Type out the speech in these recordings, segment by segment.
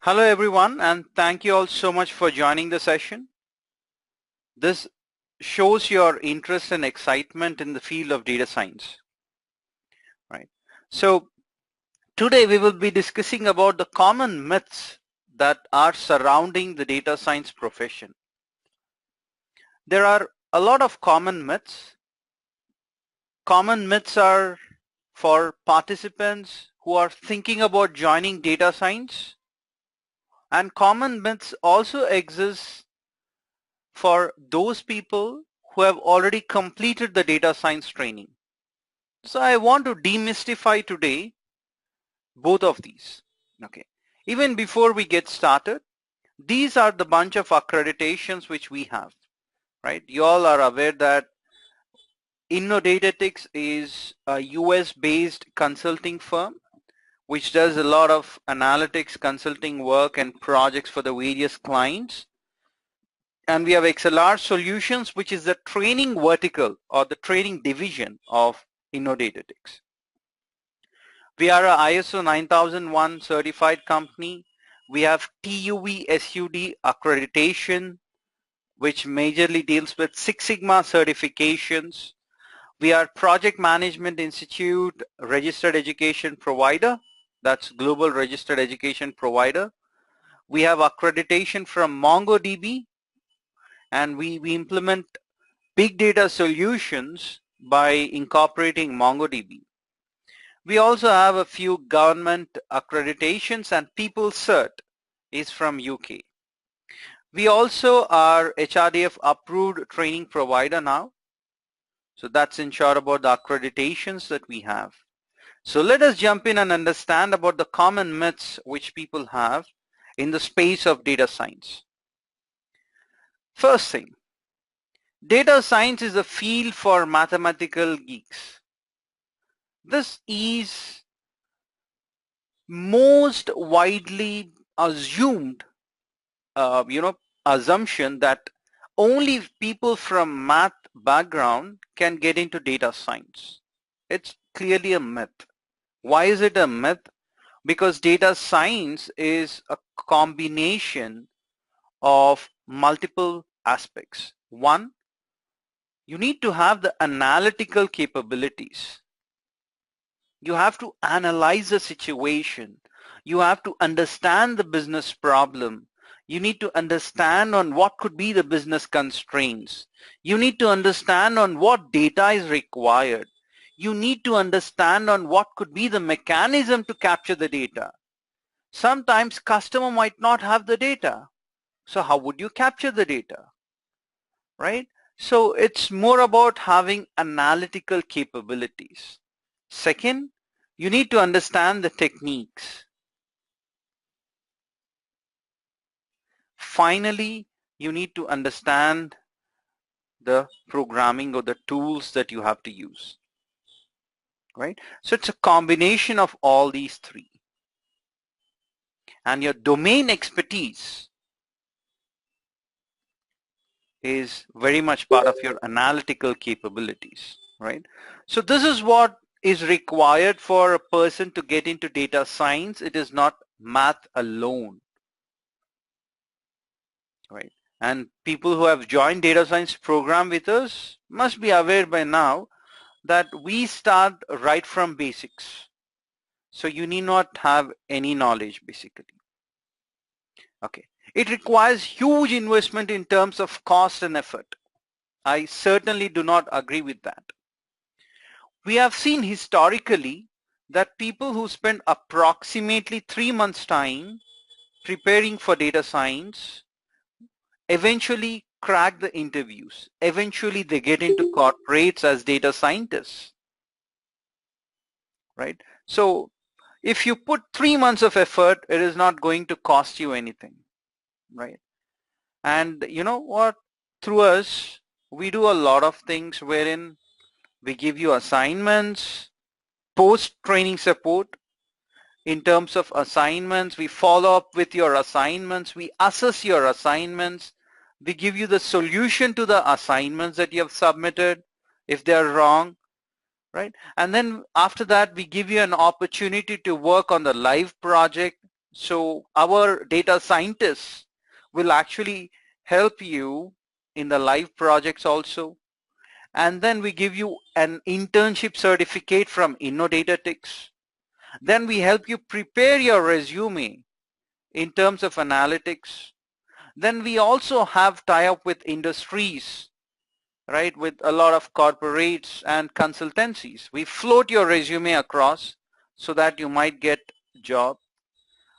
Hello everyone, and thank you all so much for joining the session. This shows your interest and excitement in the field of data science, right? So today we will be discussing about the common myths that are surrounding the data science profession. There are a lot of common myths. Common myths are for participants who are thinking about joining data science, and common myths also exist for those people who have already completed the data science training. So I want to demystify today both of these. Okay. Even before we get started, these are the bunch of accreditations which we have, right? You all are aware that InnoDataTix is a US-based consulting firm which does a lot of analytics consulting work and projects for the various clients. And we have ExcelRsolutions, which is the training vertical or the training division of InnoDataTix. We are a ISO 9001 certified company. We have TUV SUD accreditation, which majorly deals with Six Sigma certifications. We are Project Management Institute registered education provider. That's global registered education provider. We have accreditation from MongoDB, and we implement big data solutions by incorporating MongoDB. We also have a few government accreditations, and People Cert is from UK. We also are HRDF approved training provider now. So that's in short about the accreditations that we have. So let us jump in and understand about the common myths which people have in the space of data science. First thing, data science is a field for mathematical geeks. This is most widely assumed, assumption that only people from math background can get into data science. It's clearly a myth. Why is it a myth? Because data science is a combination of multiple aspects. One, you need to have the analytical capabilities. You have to analyze the situation. You have to understand the business problem. You need to understand on what could be the business constraints. You need to understand on what data is required. You need to understand on what could be the mechanism to capture the data. Sometimes customer might not have the data. So how would you capture the data? Right? So it's more about having analytical capabilities. Second, you need to understand the techniques. Finally, you need to understand the programming or the tools that you have to use, right? So it's a combination of all these three. And your domain expertise is very much part of your analytical capabilities, right? So this is what is required for a person to get into data science. It is not math alone, right? And people who have joined data science program with us must be aware by now that we start right from basics. So you need not have any knowledge basically. Okay. It requires huge investment in terms of cost and effort. I certainly do not agree with that. We have seen historically that people who spend approximately 3 months time preparing for data science eventually crack the interviews. Eventually they get into corporates as data scientists, right? So if you put 3 months of effort, it is not going to cost you anything, right? And you know what? Through us, we do a lot of things wherein we give you assignments, post-training support. In terms of assignments, we follow up with your assignments, we assess your assignments, we give you the solution to the assignments that you have submitted if they are wrong, right? And then after that, we give you an opportunity to work on the live project So our data scientists will actually help you in the live projects also. And then we give you an internship certificate from InnoDataTix. Then we help you prepare your resume in terms of analytics. Then we also have tie-up with industries, right, with a lot of corporates and consultancies. We float your resume across so that you might get a job.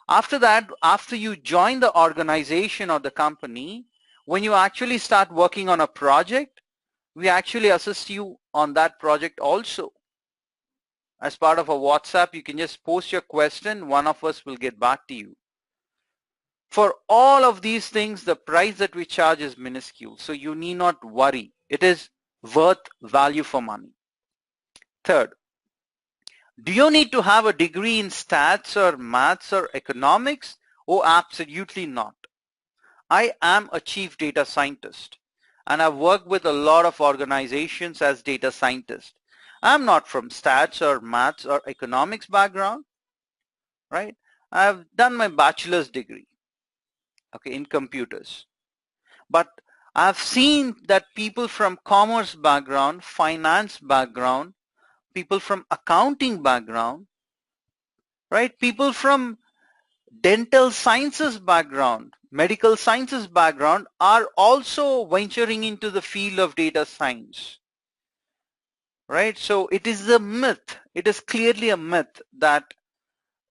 After that, after you join the organization or the company, when you actually start working on a project, we actually assist you on that project also. As part of a WhatsApp, you can just post your question. One of us will get back to you. For all of these things, the price that we charge is minuscule. So you need not worry. It is worth value for money. Third, do you need to have a degree in stats or maths or economics? Oh, absolutely not. I am a chief data scientist and I've worked with a lot of organizations as data scientist. I'm not from stats or maths or economics background, right? I've done my bachelor's degree, okay, in computers. But I've seen that people from commerce background, finance background, people from accounting background, right? People from dental sciences background, medical sciences background are also venturing into the field of data science, right? So it is a myth. It is clearly a myth that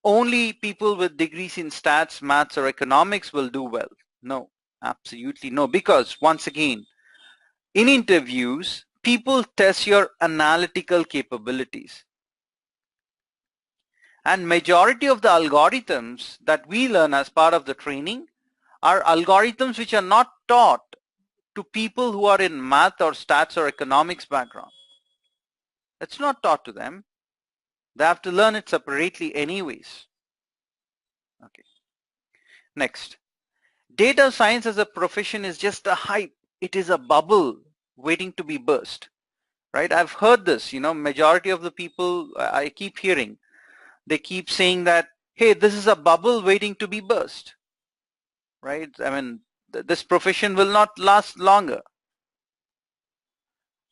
only people with degrees in stats, maths, or economics will do well. No, absolutely no. Because once again, in interviews, people test your analytical capabilities. And majority of the algorithms that we learn as part of the training are algorithms which are not taught to people who are in math or stats or economics background. It's not taught to them. They have to learn it separately anyways. Okay. Next. Data science as a profession is just a hype. It is a bubble waiting to be burst. Right? I've heard this, majority of the people I keep hearing, they keep saying that, hey, this is a bubble waiting to be burst. Right? I mean, this profession will not last longer.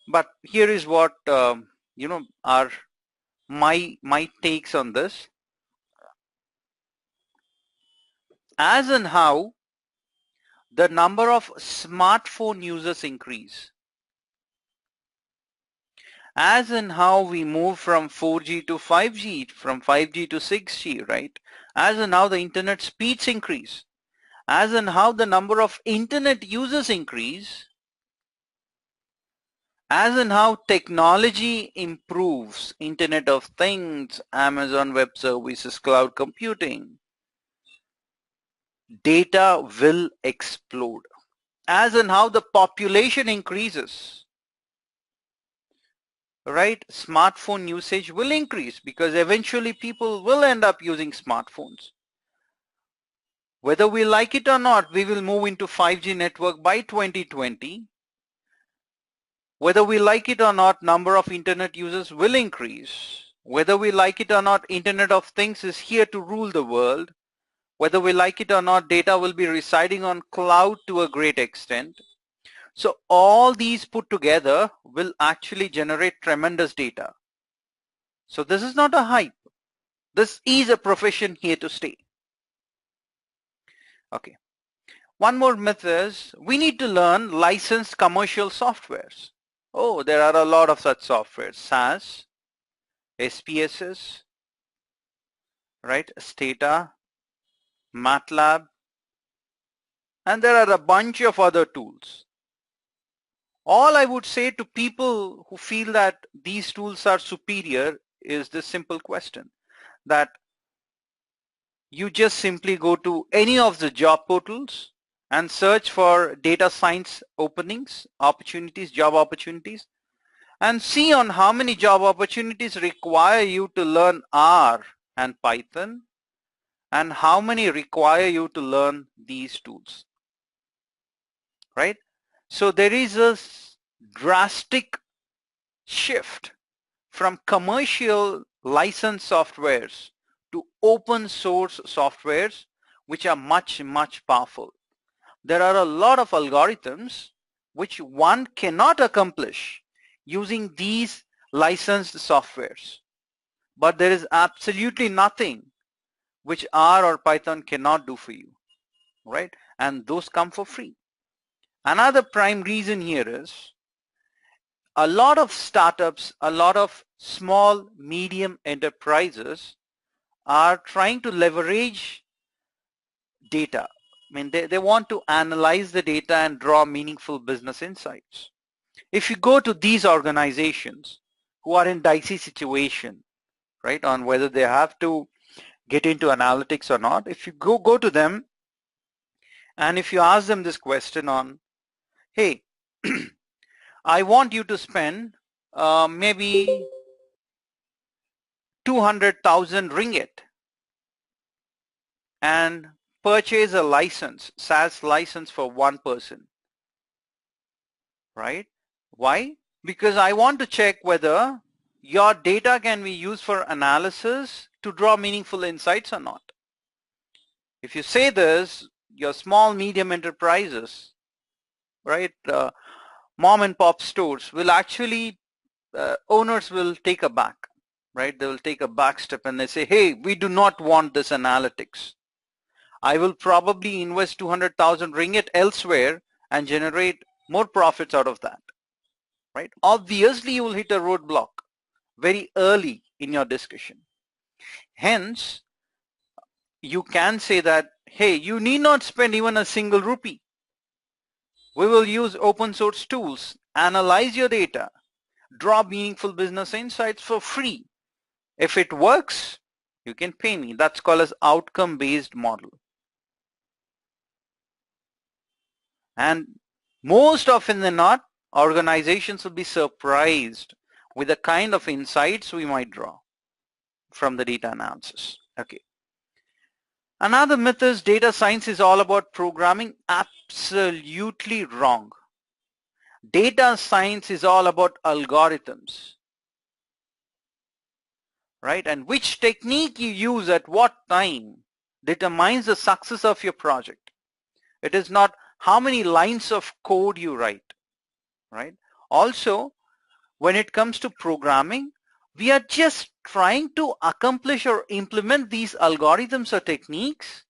But here is what, are my takes on this. As and how the number of smartphone users increase, as and how we move from 4G to 5G, from 5G to 6G, right? As and how the internet speeds increase, as and how the number of internet users increase, as and how technology improves, Internet of Things, Amazon Web Services, cloud computing, data will explode. As and how the population increases, right, smartphone usage will increase because eventually people will end up using smartphones. Whether we like it or not, we will move into 5G network by 2020. Whether we like it or not, number of internet users will increase. Whether we like it or not, Internet of Things is here to rule the world. Whether we like it or not, data will be residing on cloud to a great extent. So all these put together will actually generate tremendous data. So this is not a hype. This is a profession here to stay. Okay. One more myth is we need to learn licensed commercial softwares. Oh, there are a lot of such softwares. SAS, SPSS, right? Stata, MATLAB, and there are a bunch of other tools. All I would say to people who feel that these tools are superior is this simple question, that you just simply go to any of the job portals and search for data science openings, opportunities, job opportunities, and see on how many job opportunities require you to learn R and Python and how many require you to learn these tools, right? So there is a drastic shift from commercial licensed softwares to open source softwares which are much, much powerful. There are a lot of algorithms which one cannot accomplish using these licensed softwares. But there is absolutely nothing which R or Python cannot do for you, right? And those come for free. Another prime reason here is a lot of startups, a lot of small, medium enterprises are trying to leverage data. I mean, they want to analyze the data and draw meaningful business insights. If you go to these organizations who are in dicey situation, right, on whether they have to get into analytics or not, if you go to them and if you ask them this question on, hey, I want you to spend maybe 200,000 ringgit and purchase a license, SaaS license for one person, right? Why? Because I want to check whether your data can be used for analysis to draw meaningful insights or not. If you say this, your small, medium enterprises, right, mom and pop stores will actually, owners will take a back, right? They will take a back step and they say, hey, we do not want this analytics. I will probably invest 200,000 ringgit elsewhere and generate more profits out of that, right? Obviously, you will hit a roadblock very early in your discussion. Hence, you can say that, hey, you need not spend even a single rupee. We will use open source tools, analyze your data, draw meaningful business insights for free. If it works, you can pay me. That's called as outcome-based model. And most often than not, organizations will be surprised with the kind of insights we might draw from the data analysis. Okay. Another myth is data science is all about programming. Absolutely wrong. Data science is all about algorithms, right? And which technique you use at what time determines the success of your project. It is not how many lines of code you write, right? Also, when it comes to programming, we are just trying to accomplish or implement these algorithms or techniques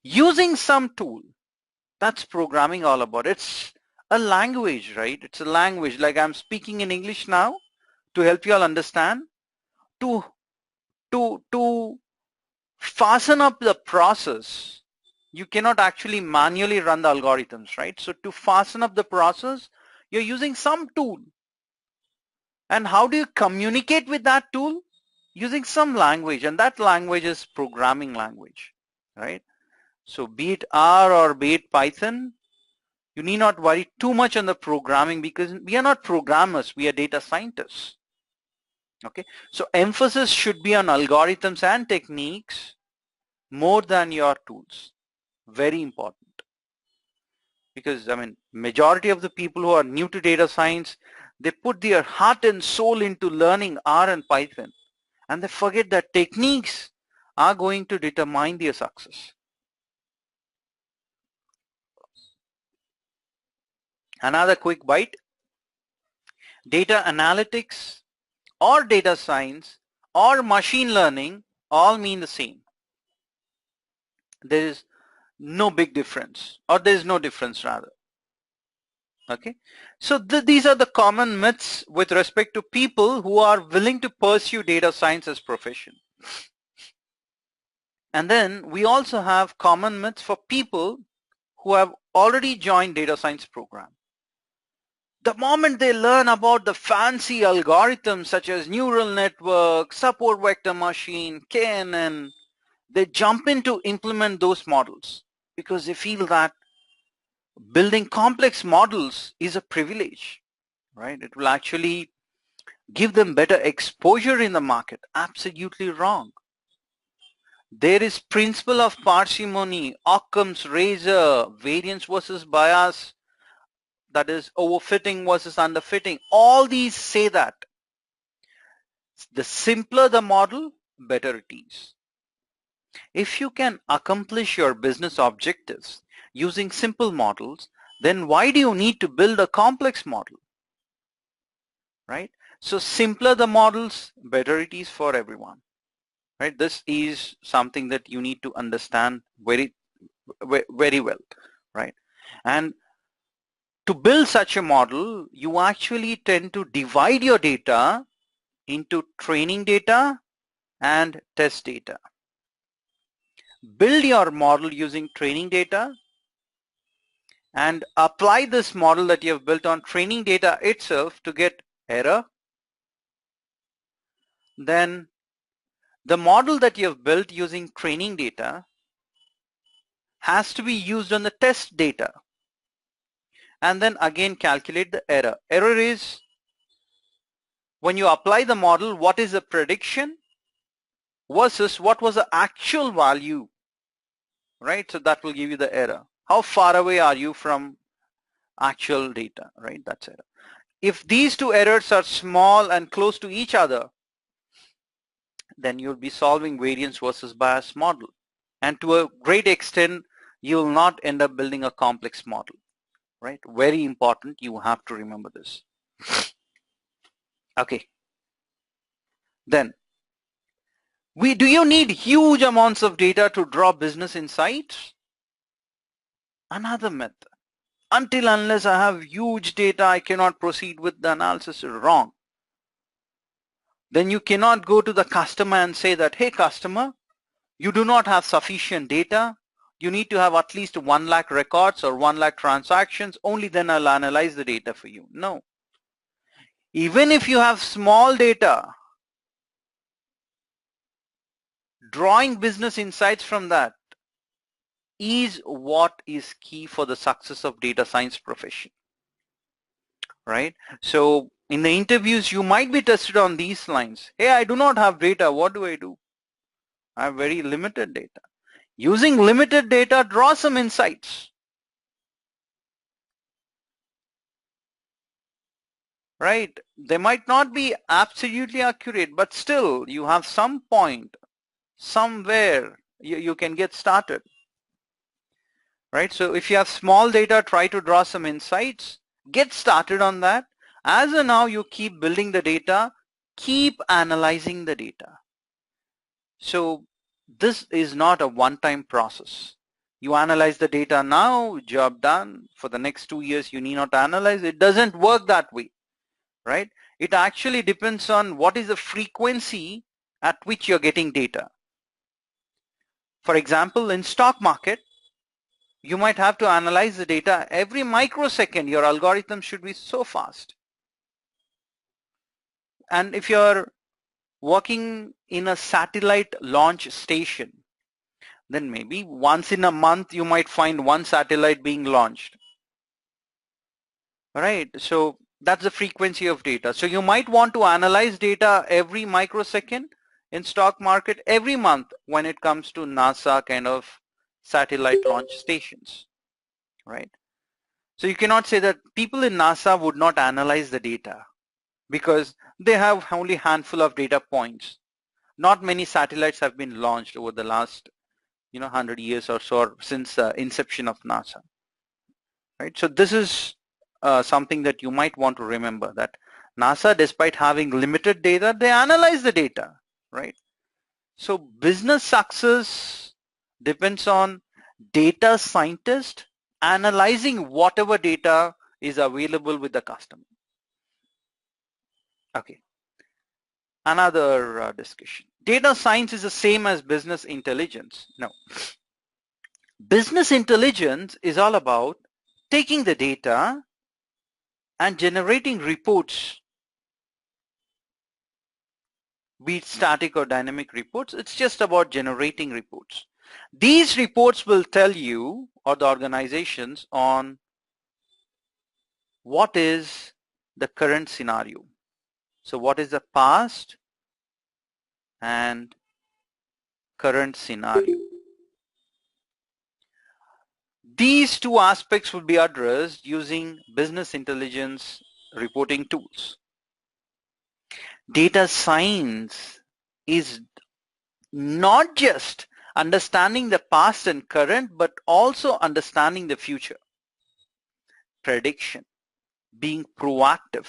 using some tool. That's programming all about. It's a language, right? It's a language. Like I'm speaking in English now to help you all understand. To fasten up the process, you cannot actually manually run the algorithms, right? So to fasten up the process, you're using some tool. And how do you communicate with that tool? Using some language, and that language is programming language, right? So be it R or be it Python, you need not worry too much on the programming because we are not programmers, we are data scientists. Okay, so emphasis should be on algorithms and techniques more than your tools. Very important. Because I mean, majority of the people who are new to data science, they put their heart and soul into learning R and Python, and they forget that techniques are going to determine their success. Another quick bite. Data analytics or data science or machine learning all mean the same. There is no big difference, or there is no difference rather. Okay, so these are the common myths with respect to people who are willing to pursue data science as profession. And then we also have common myths for people who have already joined data science program. The moment they learn about the fancy algorithms such as neural network, support vector machine, KNN, they jump in to implement those models because they feel that building complex models is a privilege, right? It will actually give them better exposure in the market. Absolutely wrong. There is principle of parsimony, Occam's razor, variance versus bias, that is overfitting versus underfitting. All these say that the simpler the model, better it is. If you can accomplish your business objectives using simple models, then why do you need to build a complex model, right? So simpler the models, better it is for everyone, right? This is something that you need to understand very well, right? And to build such a model, you actually tend to divide your data into training data and test data. Build your model using training data and apply this model that you have built on training data itself to get error. Then the model that you have built using training data has to be used on the test data, and then again calculate the error. Error is when you apply the model, what is the prediction versus what was the actual value, right? So that will give you the error. How far away are you from actual data, right? That's error. If these two errors are small and close to each other, then you'll be solving variance versus bias model. And to a great extent, you will not end up building a complex model, right? Very important. You have to remember this. Okay. Then, do you need huge amounts of data to draw business insights? Another myth. Until unless I have huge data, I cannot proceed with the analysis. Wrong. Then you cannot go to the customer and say that, hey customer, you do not have sufficient data. You need to have at least 1 lakh records or 1 lakh transactions. Only then I'll analyze the data for you. No. Even if you have small data, drawing business insights from that is what is key for the success of data science profession, right? So in the interviews, you might be tested on these lines. Hey, I do not have data. What do I do? I have very limited data. Using limited data, draw some insights, right? They might not be absolutely accurate, but still you have some point, somewhere you can get started, right? So if you have small data, try to draw some insights, get started on that. As of now, you keep building the data, keep analyzing the data. So this is not a one-time process. You analyze the data now, job done. For the next 2 years, you need not analyze. It doesn't work that way, right? It actually depends on what is the frequency at which you're getting data. For example, in stock market, you might have to analyze the data every microsecond. Your algorithm should be so fast. And if you're working in a satellite launch station, then maybe once in a month you might find one satellite being launched. Right, so that's the frequency of data. So you might want to analyze data every microsecond. In stock market every month when it comes to NASA kind of satellite launch stations, right? So you cannot say that people in NASA would not analyze the data because they have only a handful of data points. Not many satellites have been launched over the last 100 years or so, or since inception of NASA, right? So this is something that you might want to remember, that NASA, despite having limited data, they analyze the data, right? So business success depends on data scientist analyzing whatever data is available with the customer. Okay, another discussion. Data science is the same as business intelligence. No. Business intelligence is all about taking the data and generating reports, be it static or dynamic reports. It's just about generating reports. These reports will tell you or the organizations on what is the current scenario. So what is the past and current scenario? These two aspects will be addressed using business intelligence reporting tools. Data science is not just understanding the past and current, but also understanding the future. Prediction, being proactive.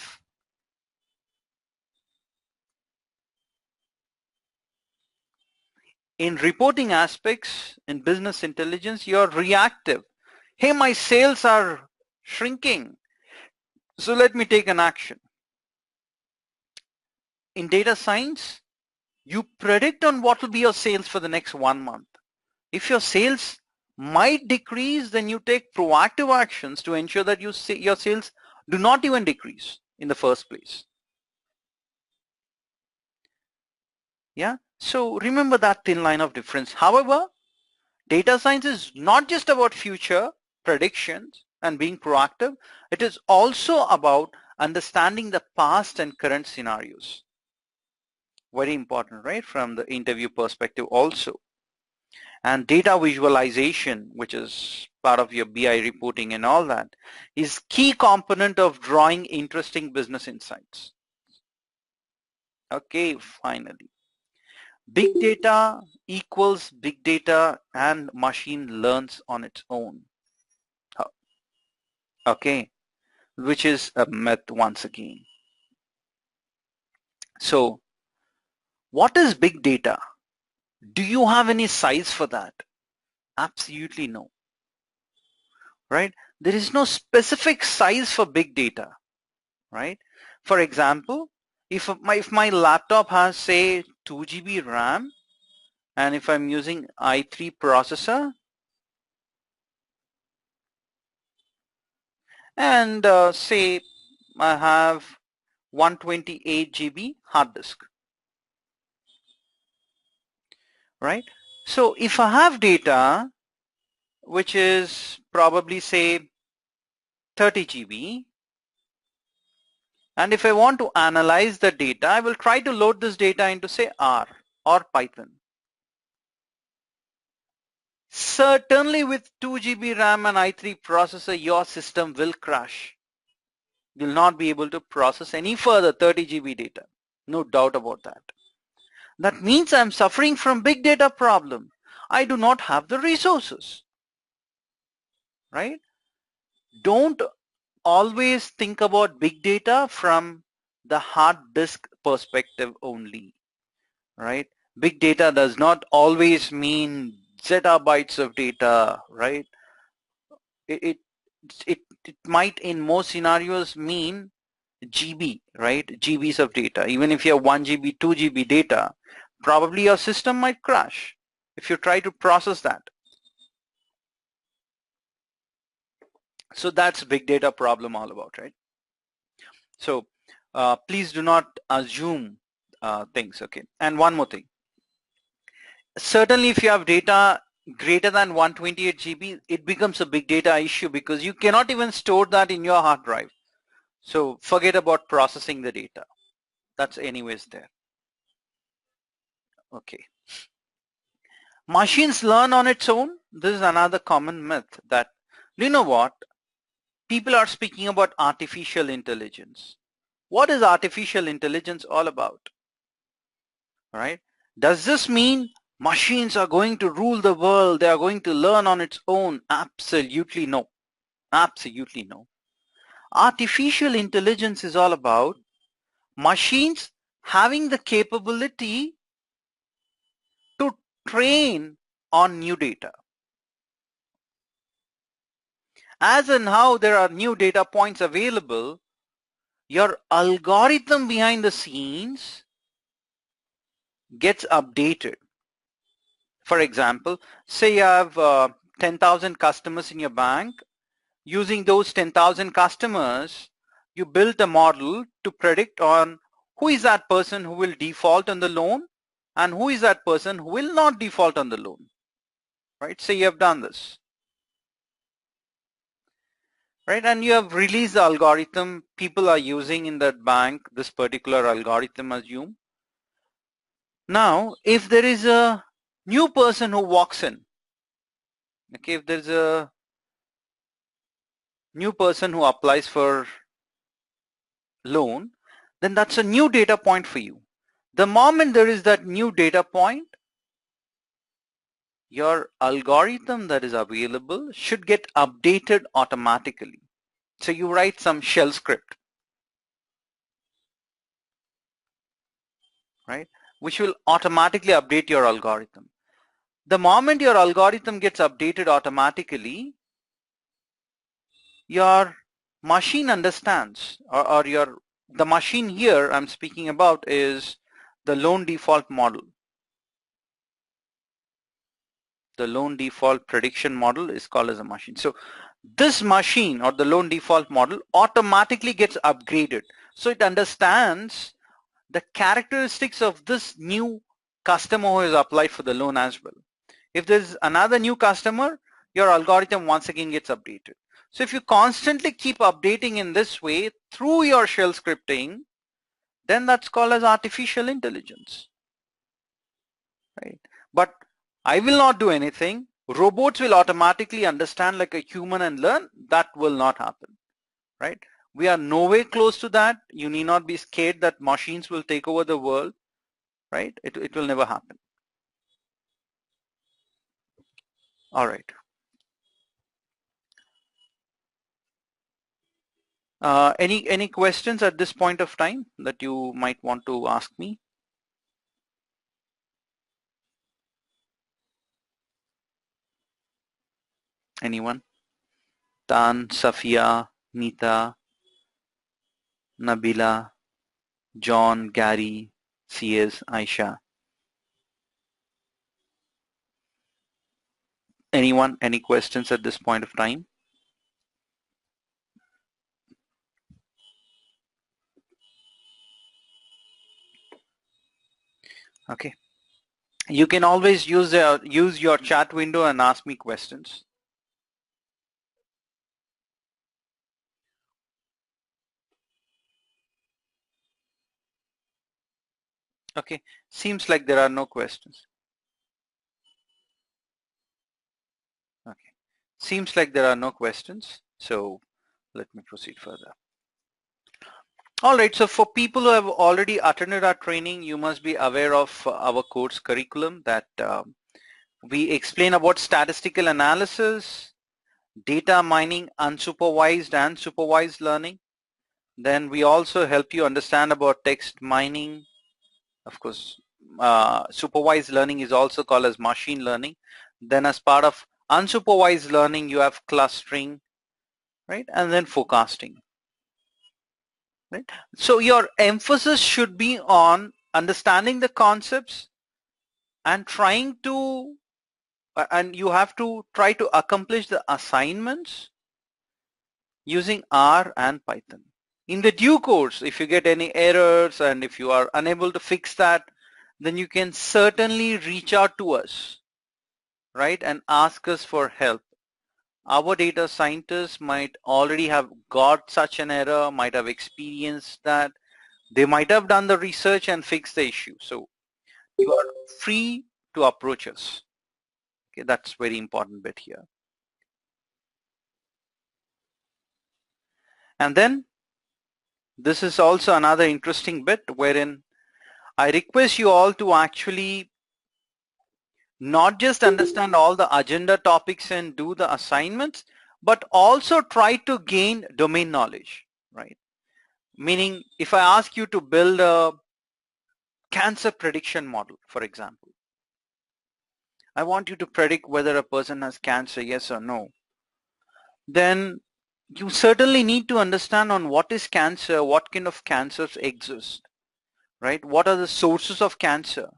In reporting aspects, in business intelligence, you're reactive. Hey, my sales are shrinking, so let me take an action. In data science, you predict on what will be your sales for the next 1 month. If your sales might decrease, then you take proactive actions to ensure that your sales do not even decrease in the first place. Yeah, so remember that thin line of difference. However, data science is not just about future predictions and being proactive. It is also about understanding the past and current scenarios. Very important, right? From the interview perspective also. And data visualization, which is part of your BI reporting and all that, is key component of drawing interesting business insights. Okay, finally. Big data equals big data and machine learns on its own. Okay, which is a myth once again. So what is big data? Do you have any size for that? Absolutely no. Right? There is no specific size for big data. Right? For example, if my laptop has say 2 GB RAM and if I'm using i3 processor and say I have 128 GB hard disk, right? So if I have data which is probably say 30 GB, and if I want to analyze the data, I will try to load this data into say R or Python. Certainly with 2 GB RAM and i3 processor, your system will crash. You'll not be able to process any further 30 GB data. No doubt about that. That means I'm suffering from big data problem. I do not have the resources, right? Don't always think about big data from the hard disk perspective only, right? Big data does not always mean zettabytes of data, right? It, it might in most scenarios mean GB, right? GBs of data. Even if you have 1 GB, 2 GB data, probably your system might crash if you try to process that. So that's big data problem all about, right? So please do not assume things, okay? And one more thing. Certainly if you have data greater than 128 GB, it becomes a big data issue because you cannot even store that in your hard drive. So forget about processing the data. That's anyways there. Okay. Machines learn on its own. This is another common myth that, you know what? People are speaking about artificial intelligence. What is artificial intelligence all about? Right? Does this mean machines are going to rule the world? They are going to learn on its own? Absolutely no. Absolutely no. Artificial intelligence is all about machines having the capability to train on new data. As and how there are new data points available, your algorithm behind the scenes gets updated. For example, say you have 10,000 customers in your bank. Using those 10,000 customers, you built a model to predict on who is that person who will default on the loan and who is that person who will not default on the loan, right? Say you have done this, right? And you have released the algorithm people are using in that bank, this particular algorithm, assume. Now, if there is a new person who walks in, okay, if there's a new person who applies for loan, then that's a new data point for you. The moment there is that new data point, your algorithm that is available should get updated automatically. So you write some shell script, right, which will automatically update your algorithm. The moment your algorithm gets updated automatically, your machine understands, or the machine here I'm speaking about is the lone default model. The lone default prediction model is called as a machine. So this machine or the lone default model automatically gets upgraded. So it understands the characteristics of this new customer who has applied for the loan as well. If there's another new customer, your algorithm once again gets updated. So if you constantly keep updating in this way through your shell scripting, then that's called as artificial intelligence, right? But I will not do anything. Robots will automatically understand like a human and learn. That will not happen, right? We are nowhere close to that. You need not be scared that machines will take over the world, right? It will never happen. All right. Any questions at this point of time that you might want to ask me? Anyone? Tan, Safia, Nita, Nabila, John, Gary, CS, Aisha. Anyone? Any questions at this point of time? Okay. You can always use your chat window and ask me questions. Okay. Seems like there are no questions. Okay. Seems like there are no questions. So let me proceed further. All right, so for people who have already attended our training, you must be aware of our course curriculum that we explain about statistical analysis, data mining, unsupervised and supervised learning. Then we also help you understand about text mining. Of course, supervised learning is also called as machine learning. Then as part of unsupervised learning, you have clustering, right? And then forecasting. Right? So your emphasis should be on understanding the concepts and trying to, and you have to try to accomplish the assignments using R and Python. In the due course, if you get any errors and if you are unable to fix that, then you can certainly reach out to us, right, and ask us for help. Our data scientists might already have got such an error, might have experienced that. They might have done the research and fixed the issue. So you are free to approach us. Okay, that's very important bit here. And then this is also another interesting bit wherein I request you all to actually not just understand all the agenda topics and do the assignments, but also try to gain domain knowledge, right? Meaning if I ask you to build a cancer prediction model, for example, I want you to predict whether a person has cancer, yes or no. Then you certainly need to understand on what is cancer, what kind of cancers exist, right? What are the sources of cancer?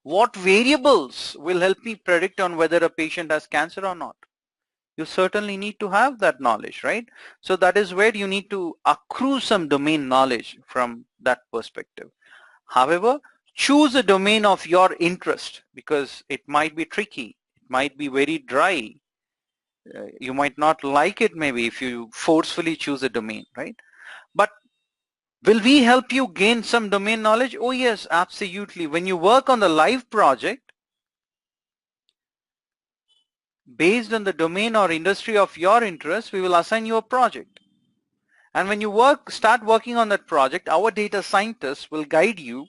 What variables will help me predict on whether a patient has cancer or not? You certainly need to have that knowledge, right? So that is where you need to accrue some domain knowledge from that perspective. However, choose a domain of your interest because it might be tricky. It might be very dry. You might not like it maybe if you forcefully choose a domain, right? But will we help you gain some domain knowledge? Oh yes, absolutely. When you work on the live project, based on the domain or industry of your interest, we will assign you a project. And when you start working on that project, our data scientists will guide you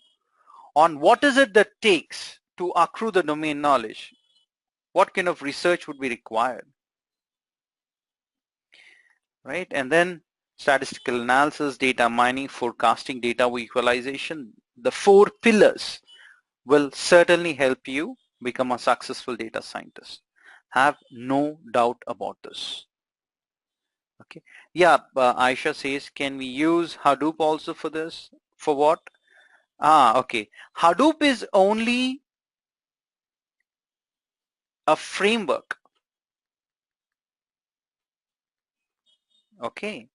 on what is it that takes to accrue the domain knowledge. what kind of research would be required, right? And then statistical analysis, data mining, forecasting, data visualization, the 4 pillars will certainly help you become a successful data scientist. Have no doubt about this. Okay. Yeah, Aisha says, can we use Hadoop also for this? For what? Okay. Hadoop is only a framework. Okay.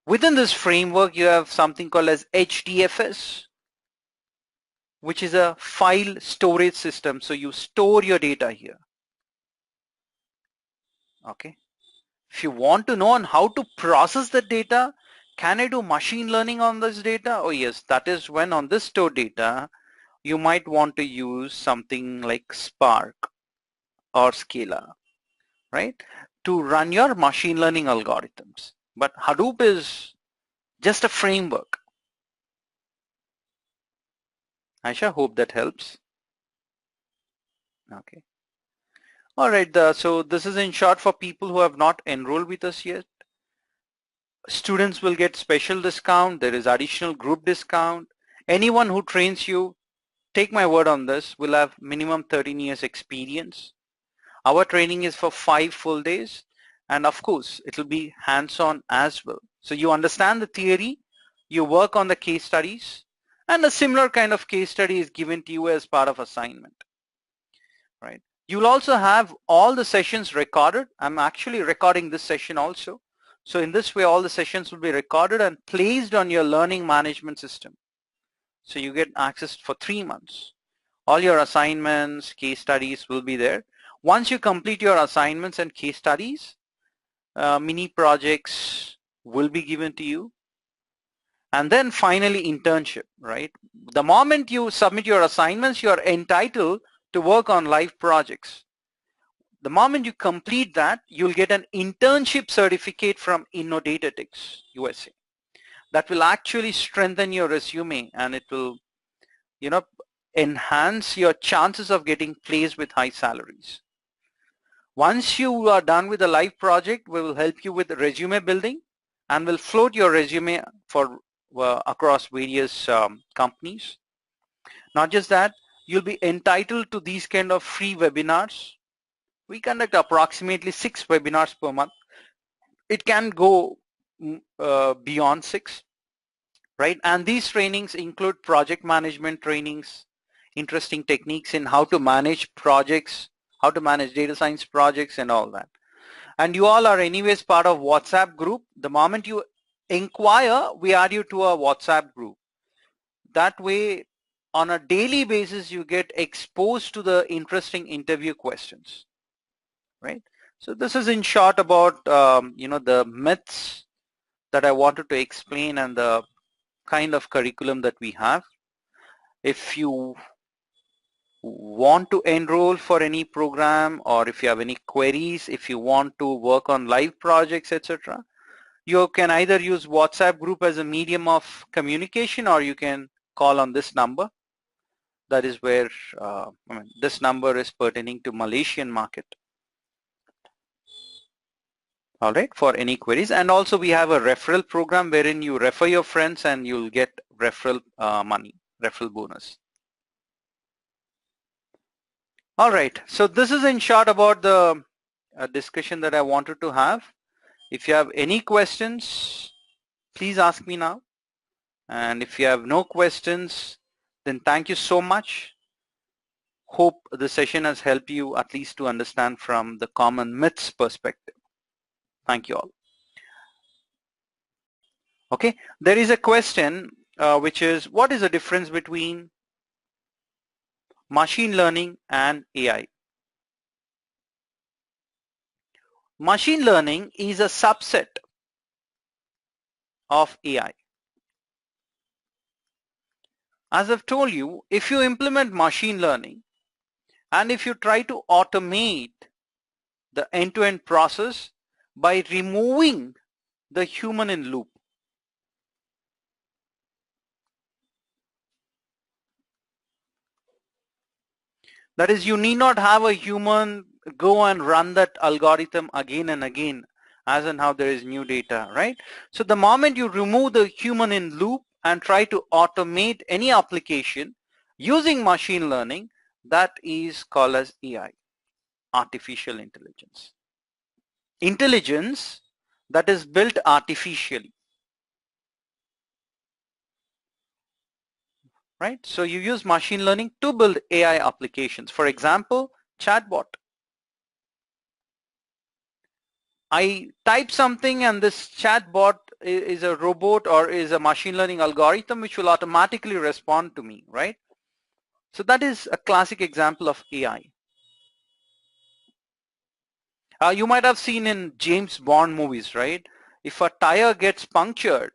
Within this framework, you have something called as HDFS, which is a file storage system. So you store your data here. Okay. If you want to know on how to process the data, can I do machine learning on this data? Oh yes, that is when on this stored data, you might want to use something like Spark or Scala, right, to run your machine learning algorithms. But Hadoop is just a framework. Aisha, hope that helps. Okay. All right. So this is in short for people who have not enrolled with us yet. Students will get special discount. There is additional group discount. Anyone who trains you, take my word on this, will have minimum 13 years experience. Our training is for 5 full days. And of course, it will be hands-on as well. So you understand the theory, you work on the case studies, and a similar kind of case study is given to you as part of assignment, right? You'll also have all the sessions recorded. I'm actually recording this session also. So in this way, all the sessions will be recorded and placed on your learning management system. So you get access for 3 months. All your assignments, case studies will be there. Once you complete your assignments and case studies, mini projects will be given to you. And then finally internship, right? The moment you submit your assignments, you are entitled to work on live projects. The moment you complete that, you'll get an internship certificate from InnoDataTix USA. That will actually strengthen your resume, and it will, enhance your chances of getting placed with high salaries. Once you are done with the live project, we will help you with resume building and will float your resume for across various companies. Not just that, you'll be entitled to these kind of free webinars. We conduct approximately 6 webinars per month. It can go beyond 6, right? And these trainings include project management trainings, interesting techniques in how to manage projects, how to manage data science projects and all that. And you all are anyways part of WhatsApp group. The moment you inquire, we add you to a WhatsApp group. That way, on a daily basis, you get exposed to the interesting interview questions, right? So this is in short about, the myths that I wanted to explain and the kind of curriculum that we have. If you want to enroll for any program, or if you have any queries, if you want to work on live projects, etc., you can either use WhatsApp group as a medium of communication, or you can call on this number. That is where, this number is pertaining to Malaysian market. All right, for any queries. And also we have a referral program wherein you refer your friends and you'll get referral money, referral bonus. All right, so this is in short about the discussion that I wanted to have. If you have any questions, please ask me now. And if you have no questions, then thank you so much. Hope the session has helped you at least to understand from the common myths perspective. Thank you all. Okay, there is a question which is, what is the difference between machine learning and AI? Machine learning is a subset of AI. As I've told you, if you implement machine learning and if you try to automate the end-to-end process by removing the human in loop, that is, you need not have a human go and run that algorithm again and again as and how there is new data, right? So the moment you remove the human in loop and try to automate any application using machine learning, that is called as AI, artificial intelligence. Intelligence that is built artificially, right? So you use machine learning to build AI applications. For example, chatbot. I type something and this chatbot is a robot or is a machine learning algorithm which will automatically respond to me, right? So that is a classic example of AI. You might have seen in James Bond movies, right? If a tire gets punctured,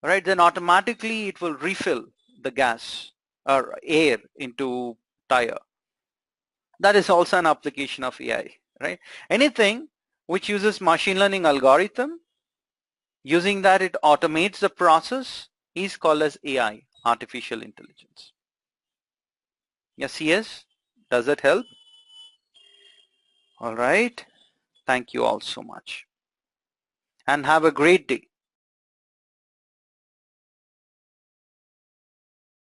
right, then automatically it will refill the gas or air into tire. That is also an application of AI, right? Anything which uses machine learning algorithm, using that it automates the process, is called as AI, artificial intelligence. Yes, does it help? All right. Thank you all so much. And have a great day.